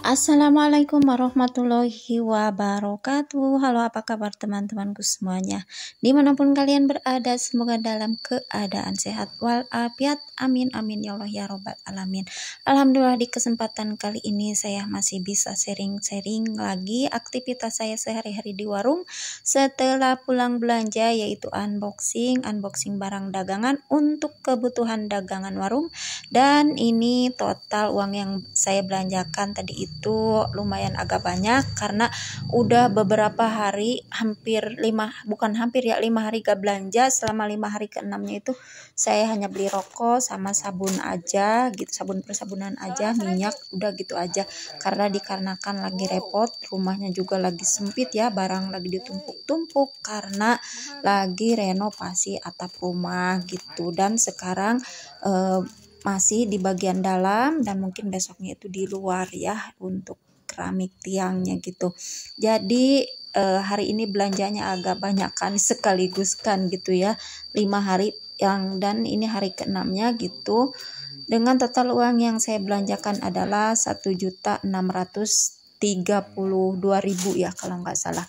Assalamualaikum warahmatullahi wabarakatuh. Halo, apa kabar teman-temanku semuanya? Dimanapun kalian berada, semoga dalam keadaan sehat walafiat. Amin amin ya Allah ya robbal alamin. Alhamdulillah, di kesempatan kali ini saya masih bisa sharing-sharing lagi aktivitas saya sehari-hari di warung setelah pulang belanja, yaitu unboxing barang dagangan untuk kebutuhan dagangan warung. Dan ini total uang yang saya belanjakan tadi itu lumayan agak banyak, karena udah beberapa hari, hampir 5 hari gak belanja. Selama 5 hari ke-6-nya itu saya hanya beli rokok sama sabun aja gitu, sabun persabunan aja, minyak, udah gitu aja. Karena dikarenakan lagi repot, rumahnya juga lagi sempit ya, barang lagi ditumpuk-tumpuk karena lagi renovasi atap rumah gitu. Dan sekarang masih di bagian dalam, dan mungkin besoknya itu di luar ya untuk keramik tiangnya gitu. Jadi hari ini belanjanya agak banyak kan, sekaligus kan gitu ya, 5 hari dan ini hari ke-6-nya gitu. Dengan total uang yang saya belanjakan adalah 1.632.000 ya kalau nggak salah.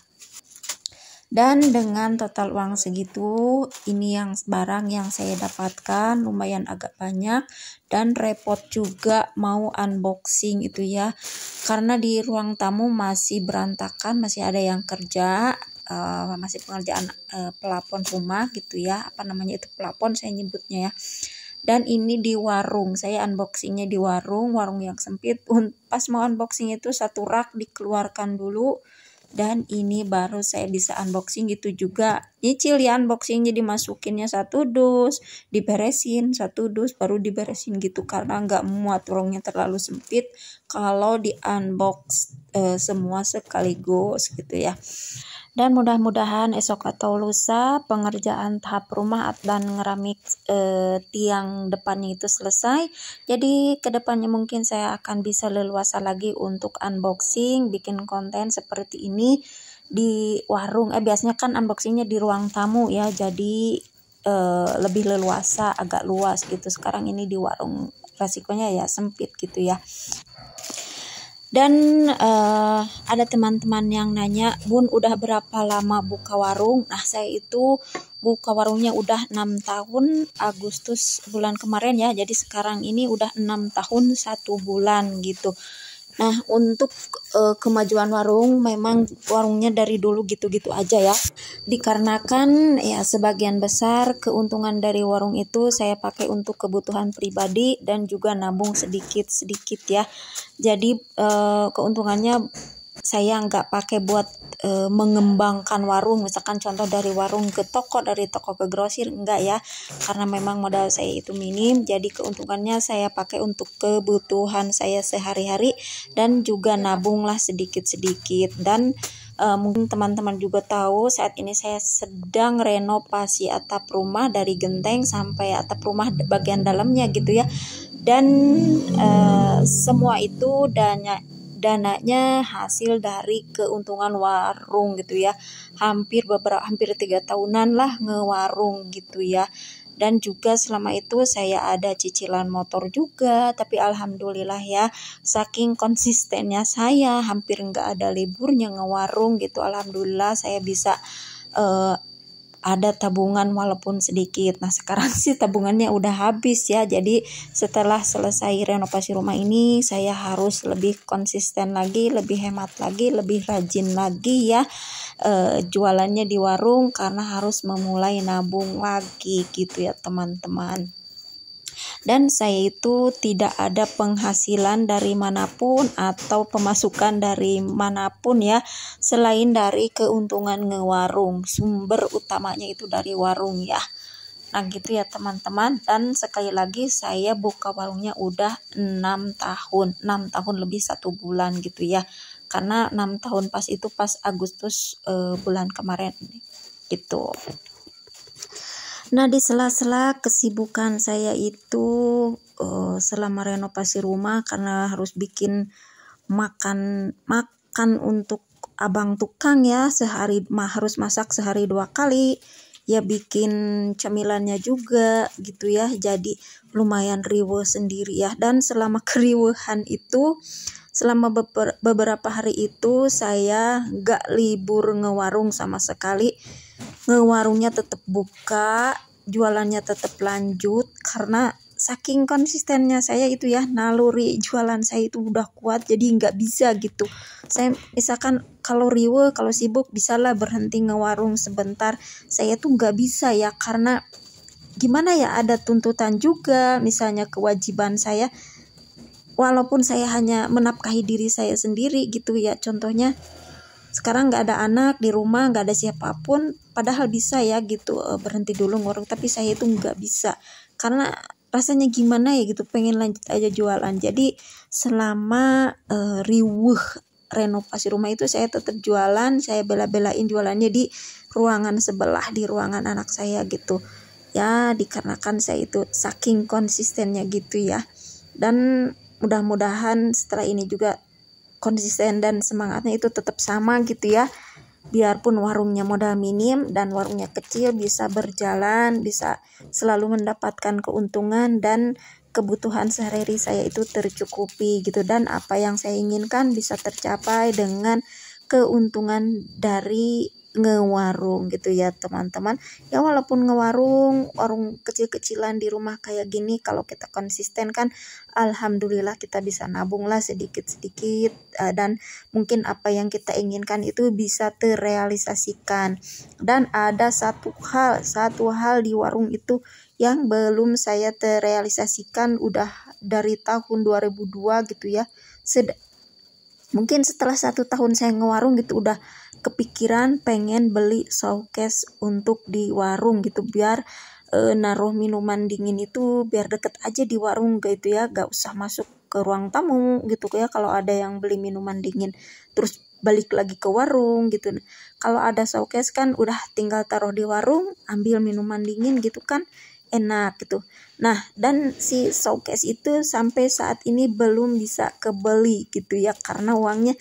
Dan dengan total uang segitu, ini yang barang yang saya dapatkan lumayan agak banyak, dan repot juga mau unboxing itu ya, karena di ruang tamu masih berantakan, masih ada yang kerja, masih pengerjaan pelapon rumah gitu ya, apa namanya itu, pelapon saya nyebutnya ya. Dan ini di warung, saya unboxingnya di warung yang sempit. Pas mau unboxing itu satu rak dikeluarkan dulu, dan ini baru saya bisa unboxing gitu juga. Nyicil ya unboxingnya, dimasukinnya satu dus, diberesin satu dus, baru diberesin gitu, karena nggak muat, ruangnya terlalu sempit kalau di unbox semua sekaligus gitu ya. Dan mudah-mudahan esok atau lusa pengerjaan tahap rumah dan ngeramik tiang depannya itu selesai. Jadi kedepannya mungkin saya akan bisa leluasa lagi untuk unboxing, bikin konten seperti ini di warung. Biasanya kan unboxingnya di ruang tamu ya, jadi lebih leluasa, agak luas gitu. Sekarang ini di warung, resikonya ya sempit gitu ya. Dan ada teman-teman yang nanya, Bun udah berapa lama buka warung? Nah, saya itu buka warungnya udah 6 tahun, Agustus bulan kemarin ya. Jadi sekarang ini udah 6 tahun 1 bulan gitu. Nah, untuk kemajuan warung, memang warungnya dari dulu gitu-gitu aja ya. Dikarenakan ya sebagian besar keuntungan dari warung itu saya pakai untuk kebutuhan pribadi dan juga nabung sedikit-sedikit ya. Jadi keuntungannya saya nggak pakai buat mengembangkan warung, misalkan contoh dari warung ke toko, dari toko ke grosir, enggak ya, karena memang modal saya itu minim. Jadi keuntungannya saya pakai untuk kebutuhan saya sehari-hari, dan juga nabunglah sedikit-sedikit. Dan mungkin teman-teman juga tahu, saat ini saya sedang renovasi atap rumah dari genteng sampai atap rumah bagian dalamnya gitu ya. Dan semua itu dananya hasil dari keuntungan warung gitu ya. Hampir 3 tahunan lah ngewarung gitu ya. Dan juga selama itu saya ada cicilan motor juga, tapi alhamdulillah ya, saking konsistennya saya, hampir nggak ada liburnya ngewarung gitu. Alhamdulillah saya bisa ada tabungan walaupun sedikit. Nah, sekarang sih tabungannya udah habis ya. Jadi setelah selesai renovasi rumah ini, saya harus lebih konsisten lagi, lebih hemat lagi, lebih rajin lagi ya jualannya di warung, karena harus memulai nabung lagi gitu ya teman-teman. Dan saya itu tidak ada penghasilan dari manapun atau pemasukan dari manapun ya, selain dari keuntungan ngewarung. Sumber utamanya itu dari warung ya. Nah gitu ya teman-teman. Dan sekali lagi, saya buka warungnya udah 6 tahun lebih 1 bulan gitu ya, karena 6 tahun pas Agustus bulan kemarin gitu. Nah, di sela-sela kesibukan saya itu selama renovasi rumah, karena harus bikin makan untuk abang tukang ya, harus masak sehari 2 kali ya, bikin camilannya juga gitu ya. Jadi lumayan riweuh sendiri ya. Dan selama keriuhan itu selama beberapa hari itu saya gak libur ngewarung sama sekali. Ngewarungnya tetap buka, jualannya tetap lanjut, karena saking konsistennya saya itu ya, naluri jualan saya itu udah kuat, jadi nggak bisa gitu. Saya misalkan kalau riwe, kalau sibuk bisalah berhenti ngewarung sebentar. Saya tuh nggak bisa ya, karena gimana ya, ada tuntutan juga, misalnya kewajiban saya, walaupun saya hanya menafkahi diri saya sendiri gitu ya. Contohnya sekarang nggak ada anak di rumah, nggak ada siapapun, padahal bisa ya gitu berhenti dulu ngorong, tapi saya itu nggak bisa karena rasanya gimana ya gitu, pengen lanjut aja jualan. Jadi selama riweuh renovasi rumah itu saya tetap jualan, saya bela-belain jualannya di ruangan sebelah, di ruangan anak saya gitu ya, dikarenakan saya itu saking konsistennya gitu ya. Dan mudah-mudahan setelah ini juga konsisten dan semangatnya itu tetap sama gitu ya, biarpun warungnya modal minim dan warungnya kecil, bisa berjalan, bisa selalu mendapatkan keuntungan dan kebutuhan sehari-hari saya itu tercukupi gitu, dan apa yang saya inginkan bisa tercapai dengan keuntungan dari ngewarung gitu ya teman-teman. Ya walaupun ngewarung, warung kecil-kecilan di rumah kayak gini, kalau kita konsisten kan alhamdulillah kita bisa nabung lah sedikit-sedikit, dan mungkin apa yang kita inginkan itu bisa terrealisasikan. Dan ada satu hal di warung itu yang belum saya terrealisasikan udah dari tahun 2002 gitu ya. Mungkin setelah 1 tahun saya ngewarung gitu udah kepikiran pengen beli showcase untuk di warung gitu, biar naruh minuman dingin itu biar deket aja di warung gitu ya, gak usah masuk ke ruang tamu gitu ya kalau ada yang beli minuman dingin terus balik lagi ke warung gitu. Kalau ada showcase kan udah tinggal taruh di warung, ambil minuman dingin gitu kan enak gitu. Nah, dan si showcase itu sampai saat ini belum bisa kebeli gitu ya, karena uangnya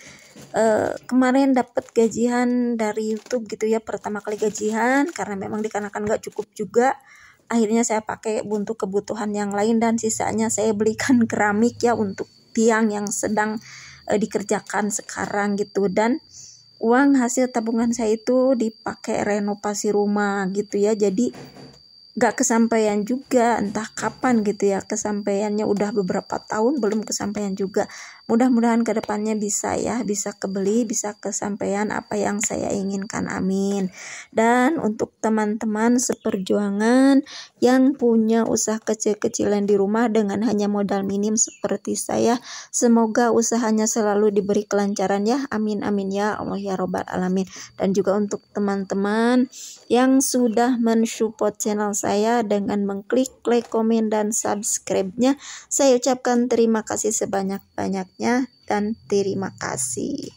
kemarin dapat gajian dari YouTube gitu ya, pertama kali gajian, karena memang dikarenakan gak cukup juga, akhirnya saya pakai untuk kebutuhan yang lain, dan sisanya saya belikan keramik ya untuk tiang yang sedang dikerjakan sekarang gitu. Dan uang hasil tabungan saya itu dipakai renovasi rumah gitu ya, jadi gak kesampaian juga, entah kapan gitu ya kesampaiannya, udah beberapa tahun belum kesampaian juga. Mudah-mudahan kedepannya bisa ya, bisa kebeli, bisa kesampaian apa yang saya inginkan, amin. Dan untuk teman-teman seperjuangan yang punya usaha kecil-kecilan di rumah dengan hanya modal minim seperti saya, semoga usahanya selalu diberi kelancaran ya, amin amin ya Allah ya robbal alamin. Dan juga untuk teman-teman yang sudah mensupport channel saya dengan mengklik like, komen, dan subscribe-nya, saya ucapkan terima kasih sebanyak-banyaknya dan terima kasih.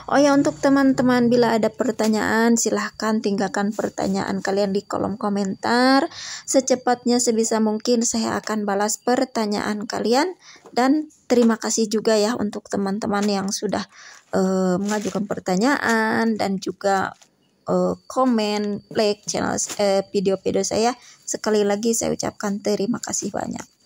Oh ya, untuk teman-teman bila ada pertanyaan silahkan tinggalkan pertanyaan kalian di kolom komentar. Secepatnya sebisa mungkin saya akan balas pertanyaan kalian, dan terima kasih juga ya untuk teman-teman yang sudah mengajukan pertanyaan dan juga komen, like channel video-video saya. Sekali lagi saya ucapkan terima kasih banyak.